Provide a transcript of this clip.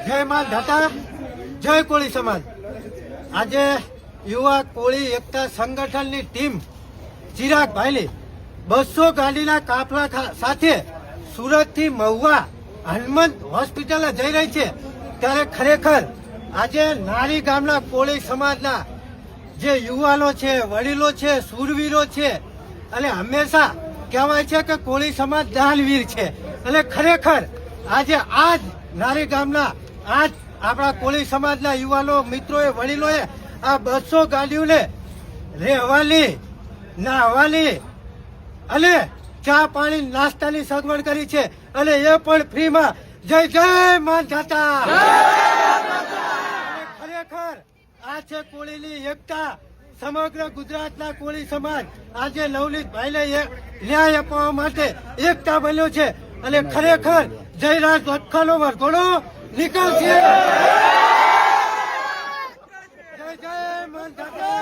જય માં ધાતા, જય કોળી સમાજ। આજે યુવા કોળી એકતા સંગઠનની ટીમ ચિરાગ ભાઈલી 200 ગાડીના કાફલા સાથે સુરતથી મહુવા હનુમંત હોસ્પિટલે જઈ રહી છે। ત્યારે ખરેખર આજે નારી ગામના કોળી સમાજના જે યુવાનો છે, વડીલો છે, શૂરવીરો છે, અને હંમેશા કહેવાય છે કે કોળી સમાજ દાનવીર છે, અને ખરેખર આજે આજ નારી ગામના આજ આપણા કોળી સમાજના યુવાનો મિત્રોએ વડીલોએ આ 200 ગાડીઓને રહેવાની, નાહવાની અને ચા પાણી નાસ્તાની સગવડ કરી છે, અને એ પણ ફ્રીમાં। જય જય માં ધાતા। ખરેખર આ છે કોળીની એકતા। સમગ્ર ગુજરાતના કોળી સમાજ આજે નવનીત ભાઈને ન્યાય અપાવવા માટે એકતા બન્યો છે, અને ખરેખર જયરાજ લખવાનો વરઘોડો નીકળશે। જય જય માં ધાતા।